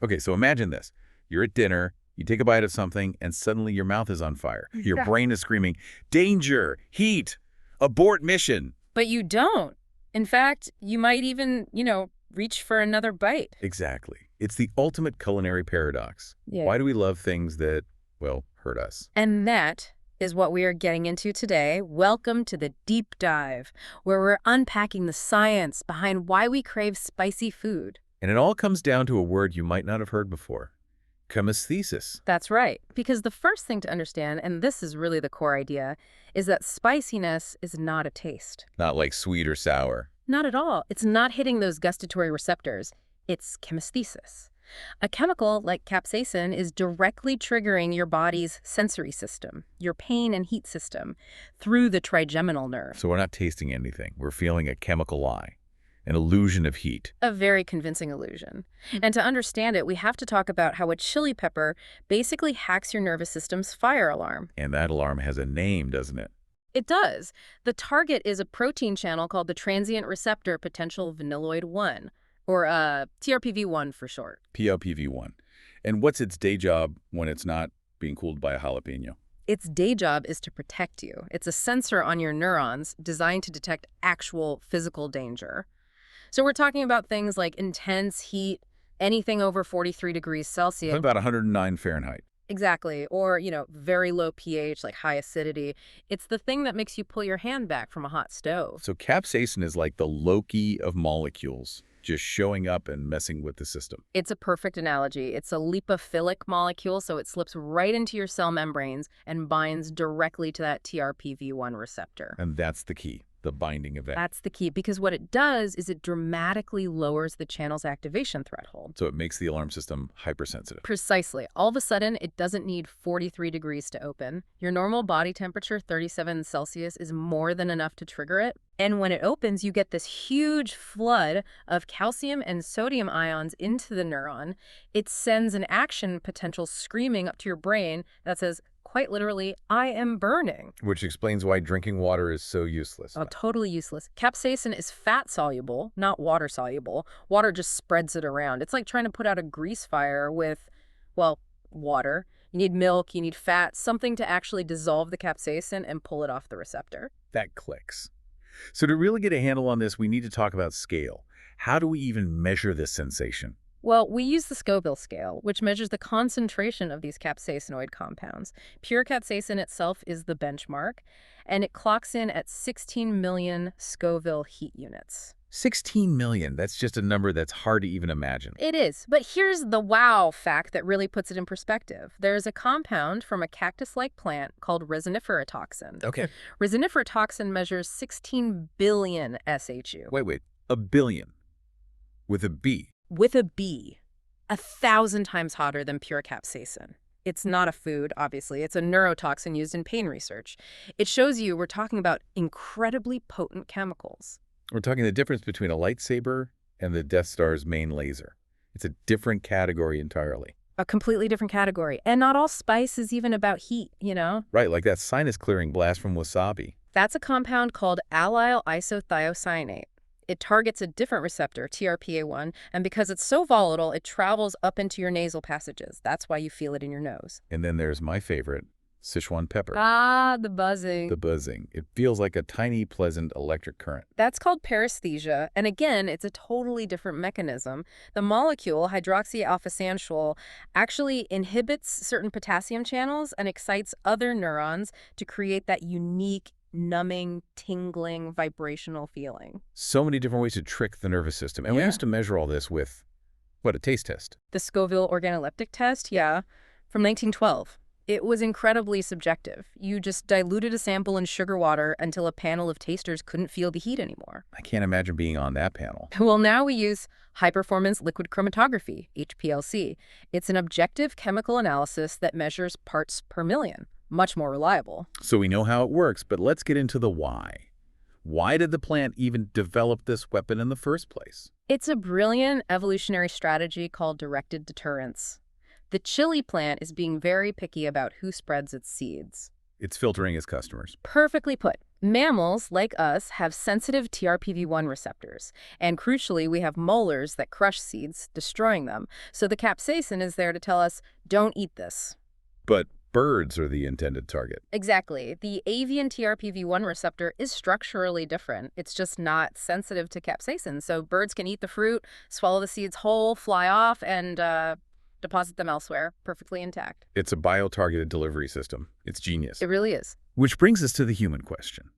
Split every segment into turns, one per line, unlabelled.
Okay, so imagine this. You're at dinner, you take a bite of something, and suddenly your mouth is on fire. Your brain is screaming, danger, heat, abort mission.
But you don't. In fact, you might even, reach for another bite.
Exactly. It's the ultimate culinary paradox.
Yeah.
Why do we love things that, well, hurt us?
And that is what we are getting into today. Welcome to the deep dive, where we're unpacking the science behind why we crave spicy food.
And it all comes down to a word you might not have heard before. Chemisthesis.
That's right. Because the first thing to understand, and this is really the core idea, is that spiciness is not a taste.
Not like sweet or sour.
Not at all. It's not hitting those gustatory receptors. It's chemisthesis. A chemical like capsaicin is directly triggering your body's sensory system, your pain and heat system, through the trigeminal nerve.
So we're not tasting anything. We're feeling a chemical eye, an illusion of heat.
A very convincing illusion. And to understand it, we have to talk about how a chili pepper basically hacks your nervous system's fire alarm.
And that alarm has a name, doesn't it?
It does. The target is a protein channel called the transient receptor potential vanilloid 1, or TRPV1 for short.
PLPV1. And what's its day job when it's not being cooled by a jalapeno?
Its day job is to protect you. It's a sensor on your neurons designed to detect actual physical danger. So we're talking about things like intense heat, anything over 43 degrees Celsius.
About 109 Fahrenheit.
Exactly. Or, very low pH, like high acidity. It's the thing that makes you pull your hand back from a hot stove.
So capsaicin is like the Loki of molecules, just showing up and messing with the system.
It's a perfect analogy. It's a lipophilic molecule, so it slips right into your cell membranes and binds directly to that TRPV1 receptor.
And that's the key, the binding event.
That's the key, because what it does is it dramatically lowers the channel's activation threshold.
So it makes the alarm system hypersensitive.
Precisely. All of a sudden, it doesn't need 43 degrees to open. Your normal body temperature, 37 Celsius, is more than enough to trigger it. And when it opens, you get this huge flood of calcium and sodium ions into the neuron. It sends an action potential screaming up to your brain that says, quite literally, I am burning.
Which explains why drinking water is so useless.
Oh, totally useless. Capsaicin is fat-soluble, not water-soluble. Water just spreads it around. It's like trying to put out a grease fire with, well, water. You need milk, you need fat, something to actually dissolve the capsaicin and pull it off the receptor.
That clicks. So to really get a handle on this, we need to talk about scale. How do we even measure this sensation?
Well, we use the Scoville scale, which measures the concentration of these capsaicinoid compounds. Pure capsaicin itself is the benchmark, and it clocks in at 16 million Scoville heat units.
16 million. That's just a number that's hard to even imagine.
It is. But here's the wow fact that really puts it in perspective. There's a compound from a cactus-like plant called resinifera toxin.
Okay.
Resinifera toxin measures 16 billion SHU.
Wait. A billion. With a B.
With a B. 1,000 times hotter than pure capsaicin. It's not a food, obviously. It's a neurotoxin used in pain research. It shows you we're talking about incredibly potent chemicals.
We're talking the difference between a lightsaber and the Death Star's main laser. It's a different category entirely.
A completely different category. And not all spice is even about heat,
Right, like that sinus-clearing blast from wasabi.
That's a compound called allyl isothiocyanate. It targets a different receptor, TRPA1, and because it's so volatile, it travels up into your nasal passages. That's why you feel it in your nose.
And then there's my favorite, Sichuan pepper.
Ah, the buzzing.
The buzzing. It feels like a tiny, pleasant electric current.
That's called paresthesia, and again, it's a totally different mechanism. The molecule, hydroxyalpha-sanchol, actually inhibits certain potassium channels and excites other neurons to create that unique, numbing, tingling, vibrational feeling.
So many different ways to trick the nervous system. And we used to measure all this with, a taste test.
The Scoville organoleptic test, from 1912. It was incredibly subjective. You just diluted a sample in sugar water until a panel of tasters couldn't feel the heat anymore.
I can't imagine being on that panel.
Well, now we use high-performance liquid chromatography, HPLC. It's an objective chemical analysis that measures parts per million. Much more reliable.
So we know how it works, but let's get into the why. Why did the plant even develop this weapon in the first place?
It's a brilliant evolutionary strategy called directed deterrence. The chili plant is being very picky about who spreads its seeds.
It's filtering its customers.
Perfectly put. Mammals, like us, have sensitive TRPV1 receptors, and crucially, we have molars that crush seeds, destroying them. So the capsaicin is there to tell us, don't eat this.
But birds are the intended target.
Exactly. The avian TRPV1 receptor is structurally different. It's just not sensitive to capsaicin. So birds can eat the fruit, swallow the seeds whole, fly off, and deposit them elsewhere, perfectly intact.
It's a bio-targeted delivery system. It's genius.
It really is.
Which brings us to the human question.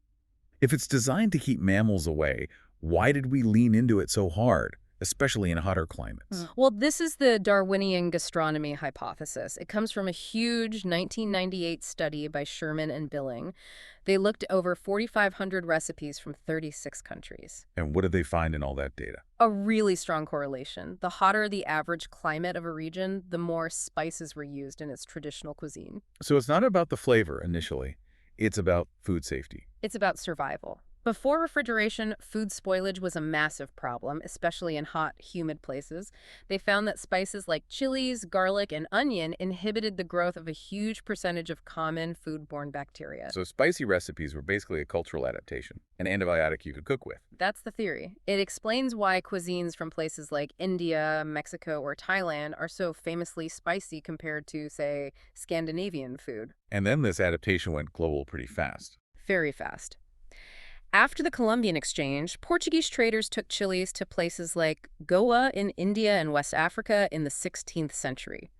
If it's designed to keep mammals away, why did we lean into it so hard, especially in hotter climates?
Well, this is the Darwinian gastronomy hypothesis. It comes from a huge 1998 study by Sherman and Billing. They looked at over 4,500 recipes from 36 countries.
And what did they find in all that data?
A really strong correlation. The hotter the average climate of a region, the more spices were used in its traditional cuisine.
So it's not about the flavor initially. It's about food safety.
It's about survival. Before refrigeration, food spoilage was a massive problem, especially in hot, humid places. They found that spices like chilies, garlic, and onion inhibited the growth of a huge percentage of common foodborne bacteria.
So spicy recipes were basically a cultural adaptation, an antibiotic you could cook with.
That's the theory. It explains why cuisines from places like India, Mexico, or Thailand are so famously spicy compared to, say, Scandinavian food.
And then this adaptation went global pretty fast.
Very fast. After the Columbian Exchange, Portuguese traders took chilies to places like Goa in India and West Africa in the 16th century.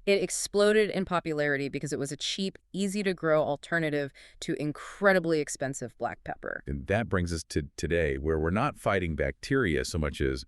It exploded in popularity because it was a cheap, easy-to-grow alternative to incredibly expensive black pepper.
And that brings us to today, where we're not fighting bacteria so much as,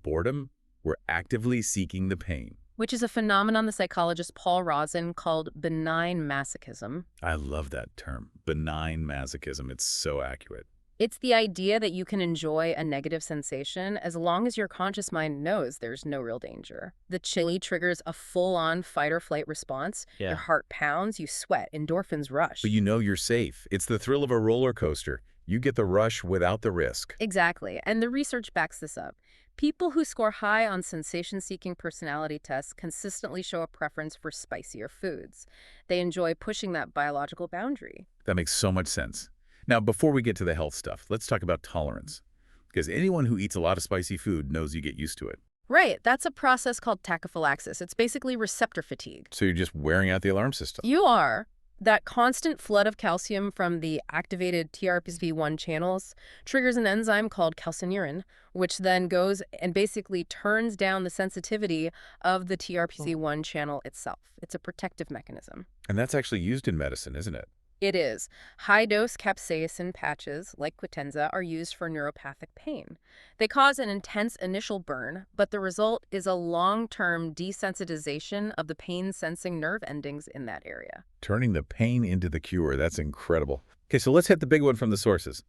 boredom? We're actively seeking the pain.
Which is a phenomenon the psychologist Paul Rozin called benign masochism.
I love that term, benign masochism. It's so accurate.
It's the idea that you can enjoy a negative sensation as long as your conscious mind knows there's no real danger. The chili triggers a full-on fight-or-flight response.
Yeah.
Your heart pounds, you sweat, endorphins rush.
But you know you're safe. It's the thrill of a roller coaster. You get the rush without the risk.
Exactly, and the research backs this up. People who score high on sensation-seeking personality tests consistently show a preference for spicier foods. They enjoy pushing that biological boundary.
That makes so much sense. Now, before we get to the health stuff, let's talk about tolerance. Because anyone who eats a lot of spicy food knows you get used to it.
Right, that's a process called tachyphylaxis. It's basically receptor fatigue.
So you're just wearing out the alarm system.
You are. That constant flood of calcium from the activated TRPV1 channels triggers an enzyme called calcineurin, which then goes and basically turns down the sensitivity of the TRPV1 channel itself. It's a protective mechanism.
And that's actually used in medicine, isn't it?
It is. High-dose capsaicin patches, like Quitenza, are used for neuropathic pain. They cause an intense initial burn, but the result is a long-term desensitization of the pain-sensing nerve endings in that area.
Turning the pain into the cure, that's incredible. Okay, so let's hit the big one from the sources.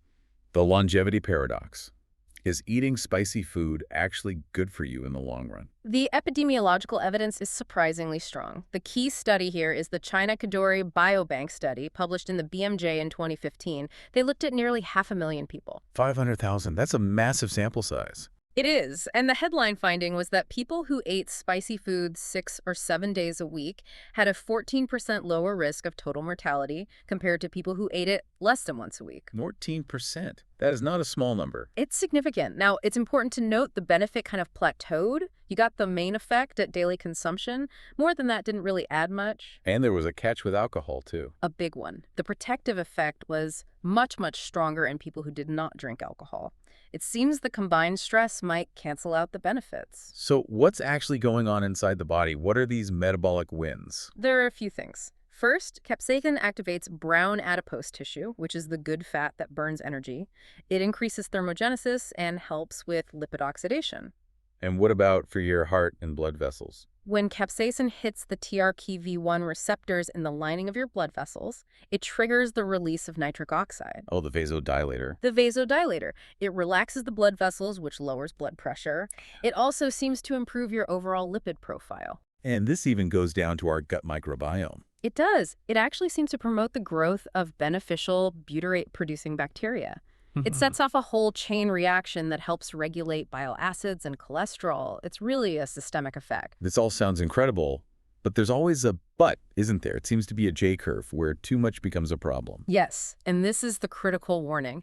The longevity paradox. Is eating spicy food actually good for you in the long run?
The epidemiological evidence is surprisingly strong. The key study here is the China Kadoorie Biobank study published in the BMJ in 2015. They looked at nearly 500,000 people.
500,000, that's a massive sample size.
It is, and the headline finding was that people who ate spicy foods 6 or 7 days a week had a 14% lower risk of total mortality compared to people who ate it less than once a week.
14%. That is not a small number.
It's significant. Now, it's important to note the benefit kind of plateaued. You got the main effect at daily consumption. More than that didn't really add much.
And there was a catch with alcohol, too.
A big one. The protective effect was much, much stronger in people who did not drink alcohol. It seems the combined stress might cancel out the benefits.
So what's actually going on inside the body? What are these metabolic wins?
There are a few things. First, capsaicin activates brown adipose tissue, which is the good fat that burns energy. It increases thermogenesis and helps with lipid oxidation.
And what about for your heart and blood vessels?
When capsaicin hits the TRPV1 receptors in the lining of your blood vessels, it triggers the release of nitric oxide.
Oh, the vasodilator.
The vasodilator. It relaxes the blood vessels, which lowers blood pressure. It also seems to improve your overall lipid profile.
And this even goes down to our gut microbiome.
It does. It actually seems to promote the growth of beneficial butyrate-producing bacteria. It sets off a whole chain reaction that helps regulate bile acids and cholesterol. It's really a systemic effect.
This all sounds incredible, But there's always a but, isn't there? It seems to be a J-curve where too much becomes a problem.
Yes, and this is the critical warning.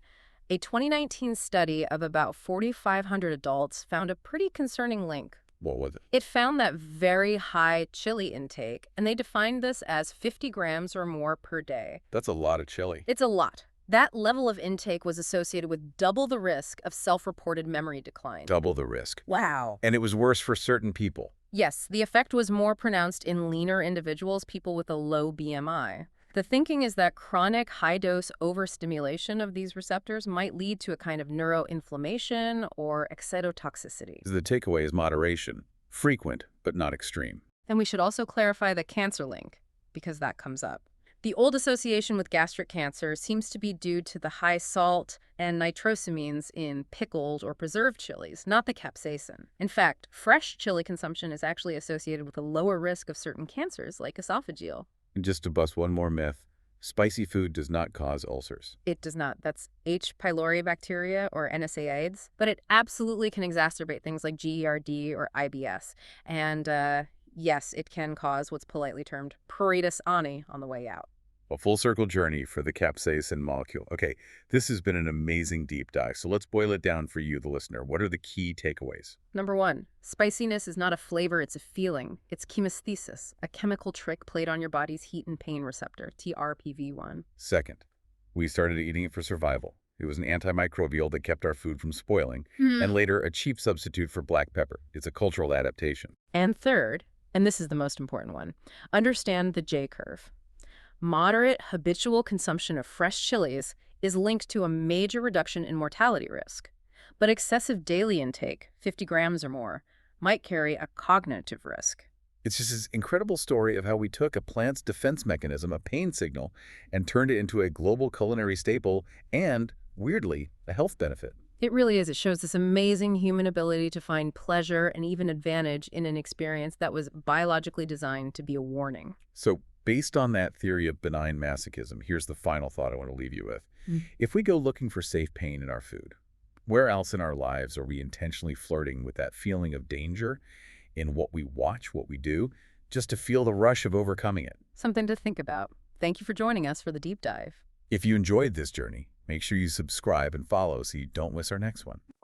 A 2019 study of about 4,500 adults found a pretty concerning link.
What was it?
It found that very high chili intake, and they defined this as 50 grams or more per day.
That's a lot of chili.
It's a lot. That level of intake was associated with double the risk of self-reported memory decline.
Double the risk.
Wow.
And it was worse for certain people.
Yes, the effect was more pronounced in leaner individuals, people with a low BMI. The thinking is that chronic high-dose overstimulation of these receptors might lead to a kind of neuroinflammation or excitotoxicity.
The takeaway is moderation. Frequent, but not extreme.
And we should also clarify the cancer link, because that comes up. The old association with gastric cancer seems to be due to the high salt and nitrosamines in pickled or preserved chilies, not the capsaicin. In fact, fresh chili consumption is actually associated with a lower risk of certain cancers, like esophageal.
And just to bust one more myth, spicy food does not cause ulcers.
It does not. That's H. pylori bacteria or NSAIDs. But it absolutely can exacerbate things like GERD or IBS. And yes, it can cause what's politely termed pruritus ani on the way out.
A full circle journey for the capsaicin molecule. Okay, this has been an amazing deep dive, so let's boil it down for you, the listener. What are the key takeaways?
Number one, spiciness is not a flavor, it's a feeling. It's chemesthesis, a chemical trick played on your body's heat and pain receptor, TRPV1.
Second, we started eating it for survival. It was an antimicrobial that kept our food from spoiling, and later a cheap substitute for black pepper. It's a cultural adaptation.
And third, and this is the most important one, understand the J-curve. Moderate habitual consumption of fresh chilies is linked to a major reduction in mortality risk. But excessive daily intake, 50 grams or more, might carry a cognitive risk.
It's just this incredible story of how we took a plant's defense mechanism, a pain signal, and turned it into a global culinary staple and, weirdly, a health benefit.
It really is. It shows this amazing human ability to find pleasure and even advantage in an experience that was biologically designed to be a warning.
So, based on that theory of benign masochism, here's the final thought I want to leave you with. If we go looking for safe pain in our food, where else in our lives are we intentionally flirting with that feeling of danger in what we watch, what we do, just to feel the rush of overcoming it?
Something to think about. Thank you for joining us for the deep dive.
If you enjoyed this journey, make sure you subscribe and follow so you don't miss our next one.